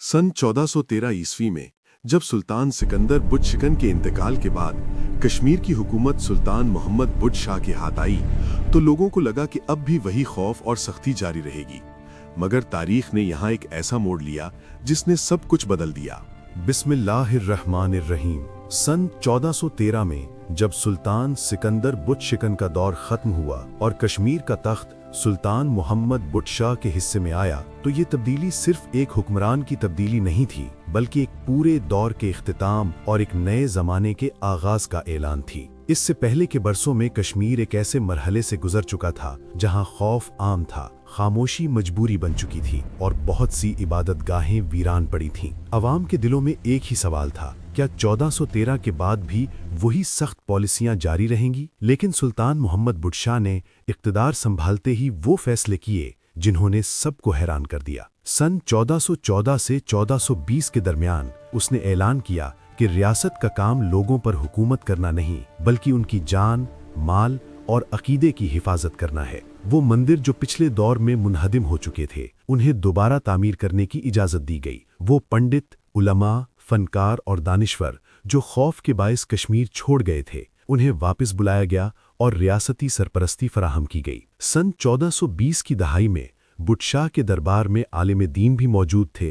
सन 1413 ईस्वी में जब सुल्तान सिकंदर बुत शिकन के इंतकाल के बाद कश्मीर की हुकूमत सुल्तान मोहम्मद बुत शाह के हाथ आई तो लोगों को लगा कि अब भी वही खौफ और सख्ती जारी रहेगी। मगर तारीख ने यहाँ एक ऐसा मोड़ लिया जिसने सब कुछ बदल दिया। बिस्मिल्लाहिर्रहमानिर्रहीम। सन 1413 में जब सुल्तान सिकंदर बुत शिकन का दौर खत्म हुआ और कश्मीर का तख्त सुल्तान मोहम्मद बुत शाह के हिस्से में आया तो ये तब्दीली सिर्फ एक हुक्मरान की तब्दीली नहीं थी, बल्कि एक पूरे दौर के इख्तिताम और एक नए ज़माने के आगाज का ऐलान थी। इससे पहले के बरसों में कश्मीर एक ऐसे मरहले से गुजर चुका था जहां खौफ आम था, खामोशी मजबूरी बन चुकी थी और बहुत सी इबादत गाहें वीरान पड़ी थीं। अवाम के दिलों में एक ही सवाल था, क्या 1413 के बाद भी वही सख्त पॉलिसियां जारी रहेंगी? लेकिन सुल्तान मोहम्मद बुत शाह ने इक़्तिदार संभालते ही वो फैसले किए जिन्होंने सबको हैरान कर दिया। सन 1414 से 1420 के दरमियान उसने ऐलान किया कि रियासत का काम लोगों पर हुकूमत करना नहीं, बल्कि उनकी जान, माल और अकीदे की हिफाजत करना है। वो मंदिर जो पिछले दौर में मुनहदिम हो चुके थे, उन्हें दोबारा तामीर करने की इजाज़त दी गई। वो पंडित, उलमा, फनकार और दानिश्वर जो खौफ के बायस कश्मीर छोड़ गए थे, उन्हें वापस बुलाया गया और रियासती सरपरस्ती फराहम की गई। सन 1420 की दहाई में बुत शाह के दरबार में आलिम दीन भी मौजूद थे,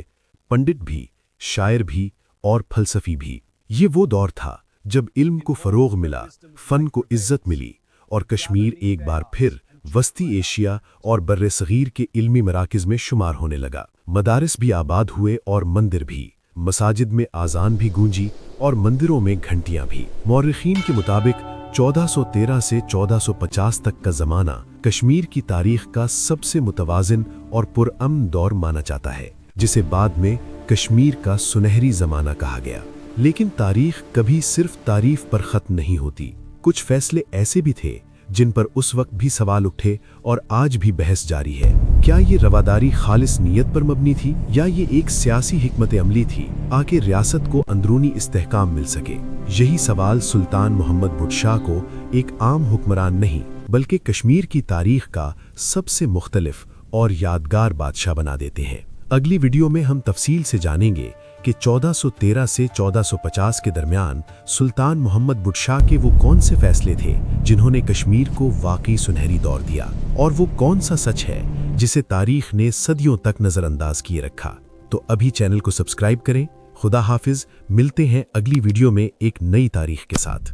पंडित भी, शायर भी और फलसफी भी। ये वो दौर था जब इल्म को फ़रोग़ मिला, फ़न को इज़्ज़त मिली और कश्मीर एक बार फिर वस्ती एशिया और बर्रे सगीर के इल्मी मराकिज़ में शुमार होने लगा। मदारिस भी आबाद हुए और मंदिर भी। मसाजिद में आज़ान भी गूंजी और मंदिरों में घंटियां भी। मौर्रिखीन के मुताबिक 1413 से 1450 तक का ज़माना कश्मीर की तारीख का सबसे मुतवाज़िन और पुरअमन दौर माना जाता है, जिसे बाद में कश्मीर का सुनहरी ज़माना कहा गया। लेकिन तारीख कभी सिर्फ तारीफ पर ख़त्म नहीं होती। कुछ फैसले ऐसे भी थे जिन पर उस वक्त भी सवाल उठे और आज भी बहस जारी है। क्या ये रवादारी खालिस नीयत पर मबनी थी या ये एक सियासी हिकमत अमली थी आके रियासत को अंदरूनी इस्तेहकाम मिल सके? यही सवाल सुल्तान मोहम्मद बुत शाह को एक आम हुक्मरान नहीं, बल्कि कश्मीर की तारीख का सबसे मुख्तलिफ और यादगार बादशाह बना देते हैं। अगली वीडियो में हम तफसील से जानेंगे कि 1413 से 1450 के दरमियान सुल्तान मोहम्मद बुत शाह के वो कौन से फैसले थे जिन्होंने कश्मीर को वाकई सुनहरी दौर दिया, और वो कौन सा सच है जिसे तारीख ने सदियों तक नज़रअंदाज किए रखा। तो अभी चैनल को सब्सक्राइब करें। खुदा हाफिज। मिलते हैं अगली वीडियो में एक नई तारीख के साथ।